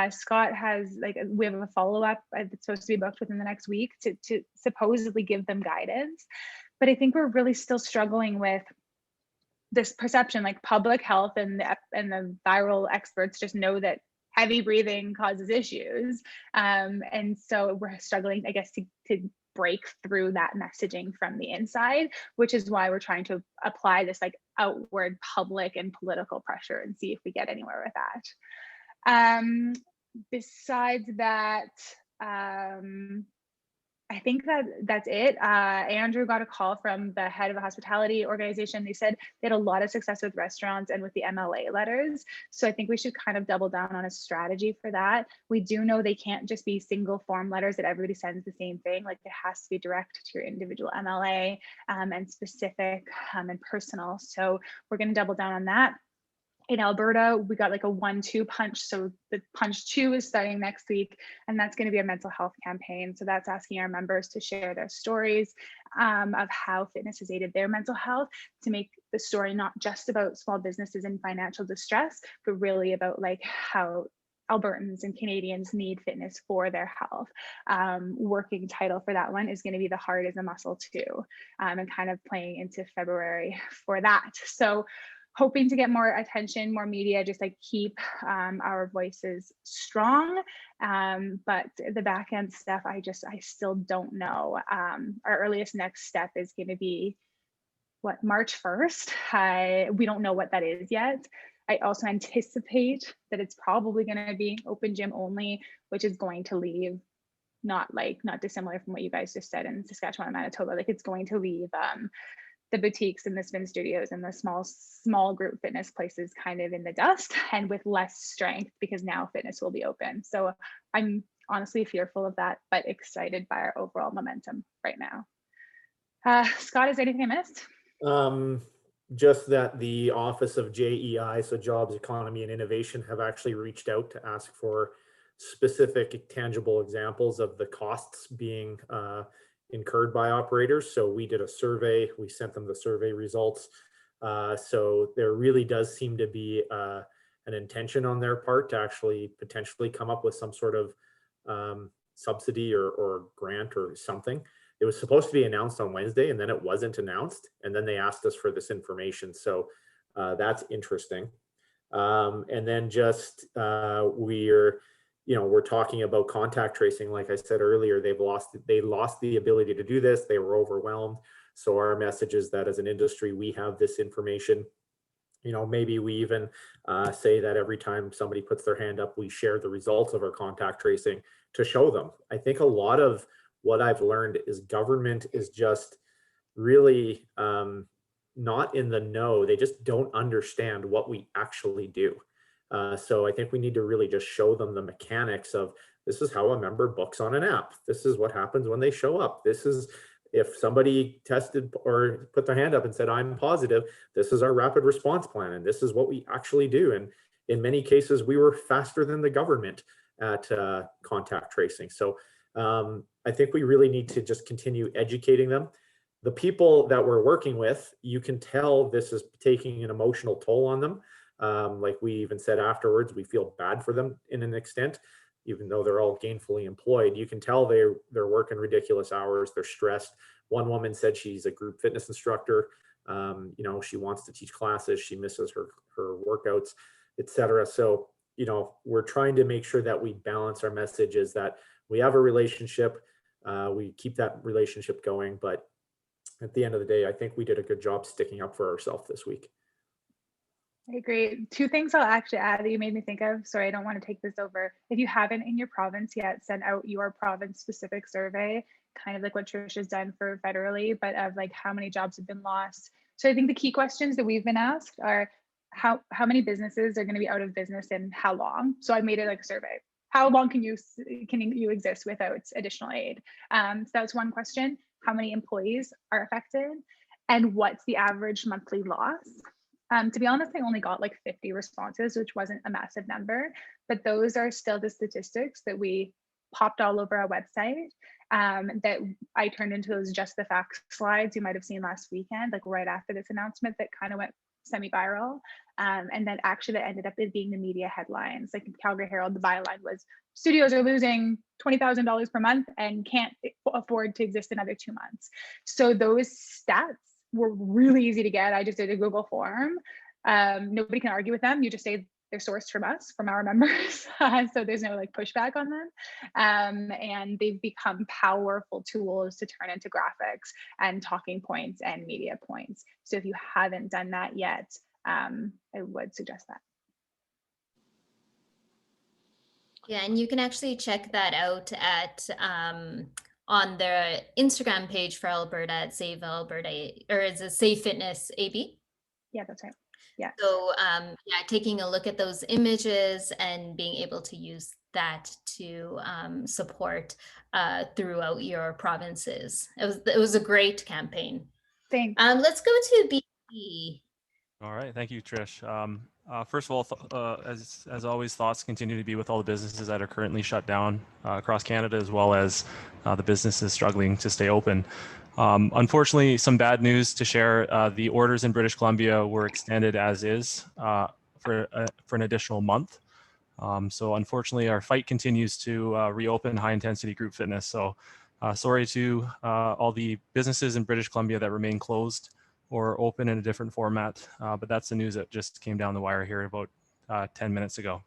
Scott has like, we have a follow-up that's supposed to be booked within the next week to supposedly give them guidance. But I think we're really still struggling with this perception, like public health and the viral experts just know that heavy breathing causes issues. And so we're struggling, I guess, to break through that messaging from the inside, which is why we're trying to apply this like outward public and political pressure and see if we get anywhere with that. besides that, I think that's it. Andrew got a call from the head of a hospitality organization. They said they had a lot of success with restaurants and with the MLA letters. So I think we should kind of double down on a strategy for that. We do know they can't just be single form letters that everybody sends the same thing. Like it has to be direct to your individual MLA and specific and personal. So we're going to double down on that. In Alberta, we got like a 1-2 punch. So the punch 2 is starting next week, and that's going to be a mental health campaign. So that's asking our members to share their stories of how fitness has aided their mental health, to make the story not just about small businesses in financial distress, but really about like how Albertans and Canadians need fitness for their health. Working title for that one is going to be The Heart is a Muscle Too, and kind of playing into February for that. So hoping to get more attention, more media, just like keep our voices strong. But the back end stuff, I still don't know. Our earliest next step is going to be what, March 1st. We don't know what that is yet. I also anticipate that it's probably going to be open gym only, which is going to leave not dissimilar from what you guys just said in Saskatchewan and Manitoba. Like it's going to leave the boutiques and the spin studios and the small group fitness places kind of in the dust and with less strength, because now fitness will be open. So I'm honestly fearful of that, but excited by our overall momentum right now. Scott, is there anything I missed? Just that the Office of JEI, so Jobs, Economy and Innovation, have actually reached out to ask for specific tangible examples of the costs being incurred by operators. So we did a survey, we sent them the survey results. So there really does seem to be an intention on their part to actually potentially come up with some sort of subsidy or grant or something. It was supposed to be announced on Wednesday, and then it wasn't announced. And then they asked us for this information. So that's interesting. And then just we're talking about contact tracing. Like I said earlier, they lost the ability to do this. They were overwhelmed. So our message is that as an industry, we have this information. Maybe we even say that every time somebody puts their hand up, we share the results of our contact tracing to show them. I think a lot of what I've learned is government is just really not in the know. They just don't understand what we actually do. So I think we need to really just show them the mechanics of, this is how a member books on an app. This is what happens when they show up. This is, if somebody tested or put their hand up and said, I'm positive, this is our rapid response plan. And this is what we actually do. And in many cases, we were faster than the government at contact tracing. So I think we really need to just continue educating them. The people that we're working with, you can tell this is taking an emotional toll on them. Like we even said afterwards, we feel bad for them in an extent, even though they're all gainfully employed. You can tell they're working ridiculous hours, they're stressed. One woman said she's a group fitness instructor. She wants to teach classes, she misses her workouts, etc. So, we're trying to make sure that we balance our messages, that we have a relationship, we keep that relationship going. But at the end of the day, I think we did a good job sticking up for ourselves this week. I agree. 2 things I'll actually add that you made me think of. Sorry, I don't want to take this over. If you haven't in your province yet, send out your province specific survey, kind of like what Trisha's done for federally, but of like how many jobs have been lost. So I think the key questions that we've been asked are how many businesses are going to be out of business and how long? So I made it like a survey. How long can you exist without additional aid? So that's one question. How many employees are affected? And what's the average monthly loss? To be honest, I only got like 50 responses, which wasn't a massive number, but those are still the statistics that we popped all over our website that I turned into those Just the Facts slides you might have seen last weekend, like right after this announcement, that kind of went semi-viral. And then actually that ended up being the media headlines. Like in Calgary Herald, the byline was, studios are losing $20,000 per month and can't afford to exist another 2 months. So those stats were really easy to get. I just did a Google form. Nobody can argue with them. You just say they're sourced from us, from our members. So there's no like pushback on them. And they've become powerful tools to turn into graphics and talking points and media points. So if you haven't done that yet, I would suggest that. Yeah, and you can actually check that out at on their Instagram page for Alberta at Save Alberta, or is it Save Fitness AB? Yeah, that's right. Yeah. So yeah, taking a look at those images and being able to use that to support throughout your provinces. It was a great campaign. Thanks. Let's go to BC. All right, thank you, Trish. First of all, as always, thoughts continue to be with all the businesses that are currently shut down across Canada, as well as the businesses struggling to stay open. Unfortunately, some bad news to share. The orders in British Columbia were extended as is for an additional month. So unfortunately, our fight continues to reopen high intensity group fitness. So sorry to all the businesses in British Columbia that remain closed or open in a different format, but that's the news that just came down the wire here about 10 minutes ago.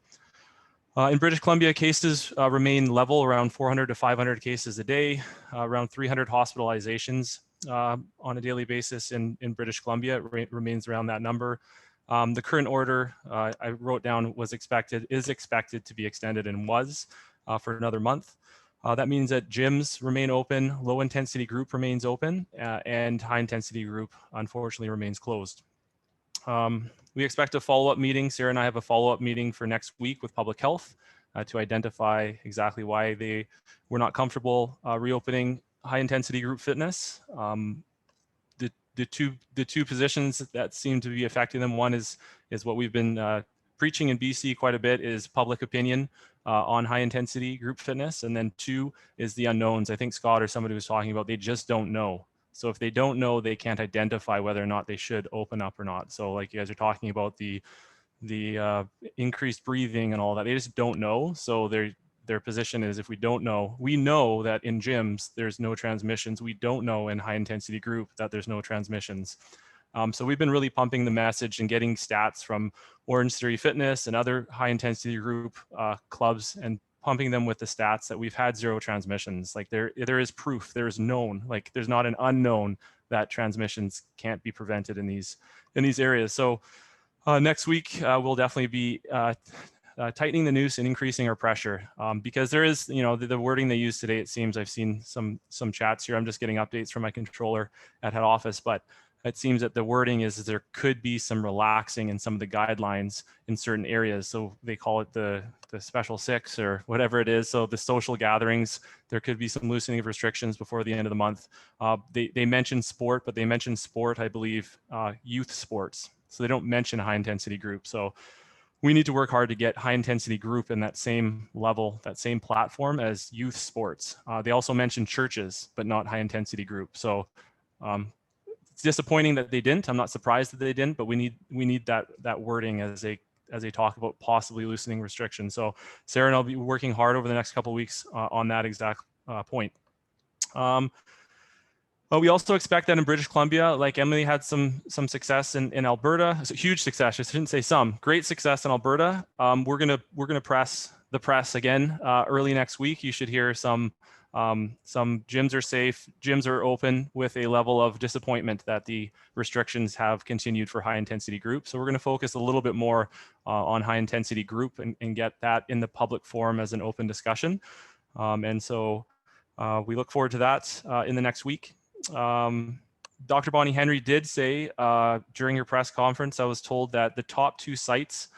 In British Columbia, cases remain level around 400 to 500 cases a day, around 300 hospitalizations on a daily basis in British Columbia. It remains around that number. The current order I wrote down is expected to be extended and was for another month. That means that gyms remain open, low intensity group remains open, and high intensity group unfortunately remains closed. We expect a follow-up meeting. Sara and I have a follow-up meeting for next week with public health to identify exactly why they were not comfortable reopening high intensity group fitness. The two positions that seem to be affecting them, one is what we've been preaching in BC quite a bit, is public opinion on high intensity group fitness. And then two is the unknowns. I think Scott or somebody was talking about, they just don't know. So if they don't know, they can't identify whether or not they should open up or not. So like you guys are talking about the increased breathing and all that, they just don't know. So their position is, if we don't know, we know that in gyms, there's no transmissions. We don't know in high intensity group that there's no transmissions. So we've been really pumping the message and getting stats from Orange Theory Fitness and other high intensity group clubs, and pumping them with the stats that we've had 0 transmissions. Like there is proof, there is known, like there's not an unknown that transmissions can't be prevented in these areas. So next week we'll definitely be tightening the noose and increasing our pressure because there is, the wording they use today, it seems, I've seen some chats here. I'm just getting updates from my controller at head office, but it seems that the wording is there could be some relaxing in some of the guidelines in certain areas. So they call it the special 6 or whatever it is. So the social gatherings, there could be some loosening of restrictions before the end of the month. They mentioned sport, but they mentioned sport, I believe, youth sports. So they don't mention high intensity group. So we need to work hard to get high intensity group in that same level, that same platform as youth sports. They also mentioned churches, but not high intensity group. So it's disappointing that they didn't. I'm not surprised that they didn't, but we need that wording as they talk about possibly loosening restrictions. So Sara and I'll be working hard over the next couple of weeks on that exact point. But we also expect that in British Columbia, like Emily had some success in Alberta, huge success. I shouldn't say some, great success in Alberta. We're gonna press the press again early next week. You should hear some gyms are safe, gyms are open, with a level of disappointment that the restrictions have continued for high intensity group. So we're going to focus a little bit more on high intensity group and get that in the public forum as an open discussion. And so we look forward to that in the next week. Dr. Bonnie Henry did say during her press conference, I was told that the top 2 sites,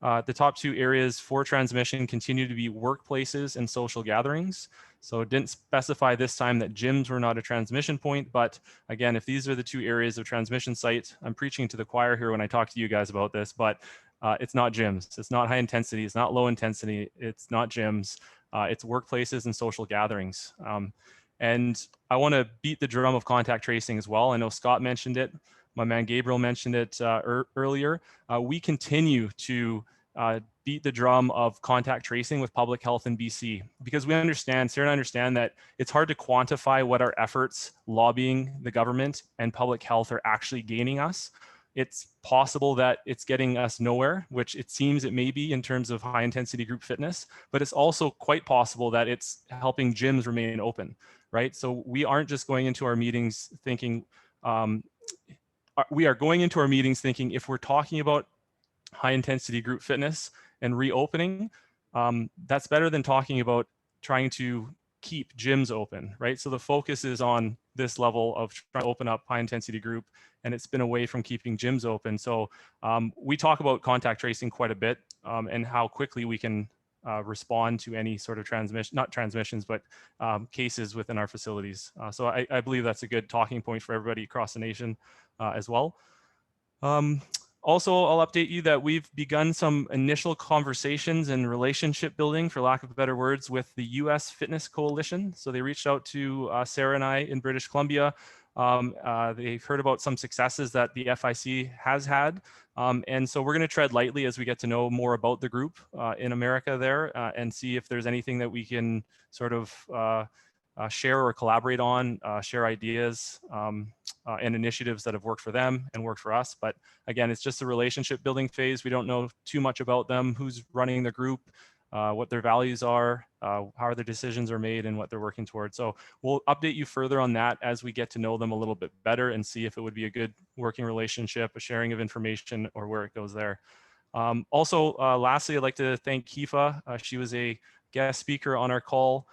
the top 2 areas for transmission continue to be workplaces and social gatherings. So it didn't specify this time that gyms were not a transmission point, but again, if these are the 2 areas of transmission site, I'm preaching to the choir here when I talk to you guys about this, but it's not gyms, it's not high intensity, it's not low intensity, it's not gyms, it's workplaces and social gatherings. And I want to beat the drum of contact tracing as well. I know Scott mentioned it. My man Gabriel mentioned it earlier. We continue to beat the drum of contact tracing with public health in BC, because we understand, Sara and I understand, that it's hard to quantify what our efforts lobbying the government and public health are actually gaining us. It's possible that it's getting us nowhere, which it seems it may be in terms of high intensity group fitness, but it's also quite possible that it's helping gyms remain open, right? So we aren't just going into our meetings thinking, we are going into our meetings thinking, if we're talking about high intensity group fitness and reopening, that's better than talking about trying to keep gyms open, right? So the focus is on this level of trying to open up high intensity group, and it's been away from keeping gyms open. So we talk about contact tracing quite a bit, and how quickly we can respond to any sort of transmission, not transmissions, but cases within our facilities. So I believe that's a good talking point for everybody across the nation as well. Also, I'll update you that we've begun some initial conversations and relationship building, for lack of better words, with the US Fitness Coalition. So they reached out to Sara and I in British Columbia. They've heard about some successes that the FIC has had. And so we're going to tread lightly as we get to know more about the group in America there, and see if there's anything that we can sort of share or collaborate on, share ideas and initiatives that have worked for them and worked for us. But again, it's just a relationship building phase. We don't know too much about them, who's running the group, what their values are, how their decisions are made, and what they're working towards. So we'll update you further on that as we get to know them a little bit better and see if it would be a good working relationship, a sharing of information, or where it goes there. Also, lastly, I'd like to thank Kifa. She was a guest speaker on our call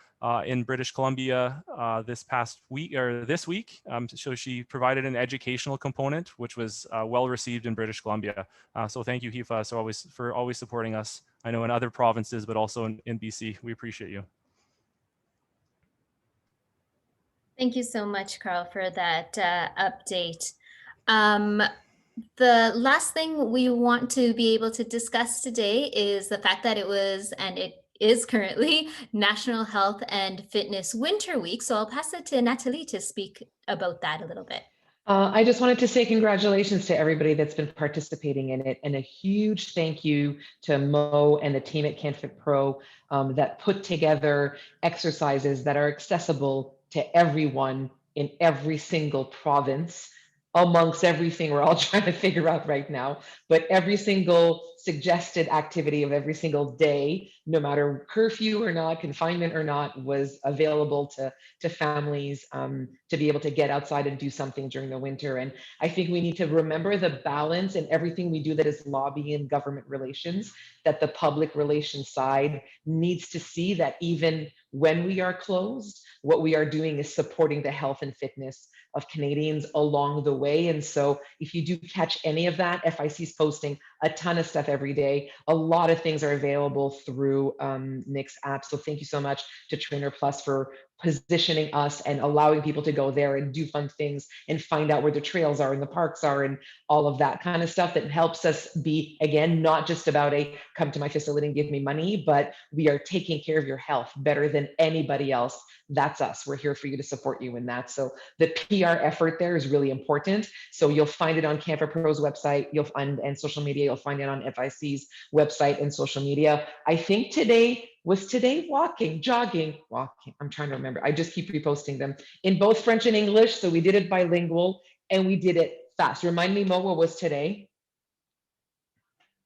in British Columbia this week. So she provided an educational component, which was well received in British Columbia. So thank you, Kifa, for always supporting us. I know in other provinces, but also in BC. We appreciate you. Thank you so much, Carl, for that update. The last thing we want to be able to discuss today is the fact that it was, and it is currently, National Health and Fitness Winter Week. So I'll pass it to Nathalie to speak about that a little bit. I just wanted to say congratulations to everybody that's been participating in it, and a huge thank you to Mo and the team at CanFit Pro that put together exercises that are accessible to everyone in every single province, amongst everything we're all trying to figure out right now. But every single suggested activity of every single day, no matter curfew or not, confinement or not, was available to families to be able to get outside and do something during the winter. And I think we need to remember the balance in everything we do that is lobbying and government relations, that the public relations side needs to see that even when we are closed, what we are doing is supporting the health and fitness of Canadians along the way. And so if you do catch any of that, FIC is posting a ton of stuff every day. A lot of things are available through Nick's app. So thank you so much to Trainer Plus for positioning us and allowing people to go there and do fun things and find out where the trails are and the parks are and all of that kind of stuff that helps us be, again, not just about a come to my facility and give me money, but we are taking care of your health better than anybody else. That's us. We're here for you to support you in that. So the PR effort there is really important. So you'll find it on CanFit Pro's website, you'll find, and social media, you'll find it on FIC's website and social media. I think today walking, jogging, walking. I'm trying to remember. I just keep reposting them in both French and English. So we did it bilingual and we did it fast. Remind me, Mo, what was today?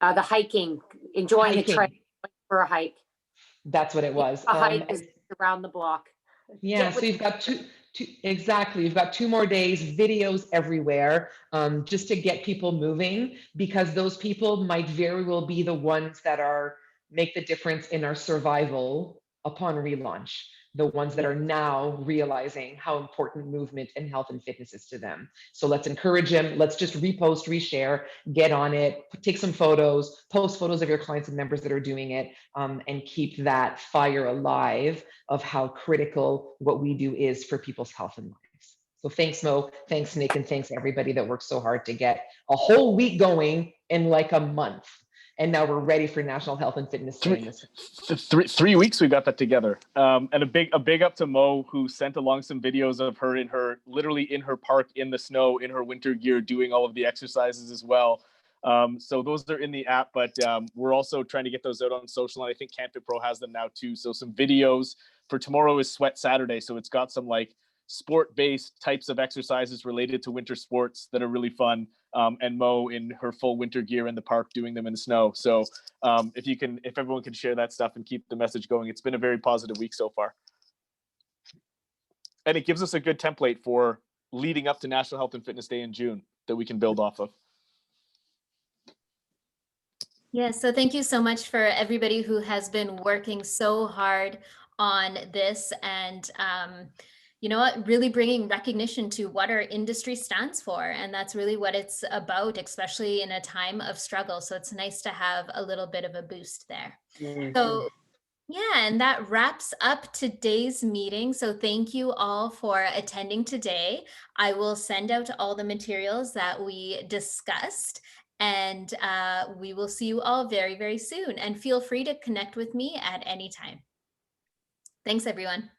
The hiking, enjoying a trail for a hike. That's what it was. A hike is around the block. Yeah, so you've got two exactly. You've got 2 more days, videos everywhere, just to get people moving, because those people might very well be the ones that make the difference in our survival upon relaunch. The ones that are now realizing how important movement and health and fitness is to them. So let's encourage them. Let's just repost, reshare, get on it, take some photos, post photos of your clients and members that are doing it, and keep that fire alive of how critical what we do is for people's health and lives. So thanks, Mo, thanks, Nick, and thanks everybody that worked so hard to get a whole week going in like a month. And now we're ready for National Health and Fitness Day. 3 weeks we got that together. And a big up to Mo, who sent along some videos of her literally in her park in the snow in her winter gear doing all of the exercises as well. So those are in the app, but we're also trying to get those out on social, and I think CanFit Pro has them now too. So some videos for tomorrow is Sweat Saturday, so it's got some like sport-based types of exercises related to winter sports that are really fun. And Mo in her full winter gear in the park doing them in the snow. So if everyone can share that stuff and keep the message going, it's been a very positive week so far. And it gives us a good template for leading up to National Health and Fitness Day in June that we can build off of. Yeah, so thank you so much for everybody who has been working so hard on this and you know what, really bringing recognition to what our industry stands for. And that's really what it's about, especially in a time of struggle. So it's nice to have a little bit of a boost there. So yeah, and that wraps up today's meeting. So thank you all for attending today. I will send out all the materials that we discussed, and we will see you all very, very soon. And feel free to connect with me at any time. Thanks, everyone.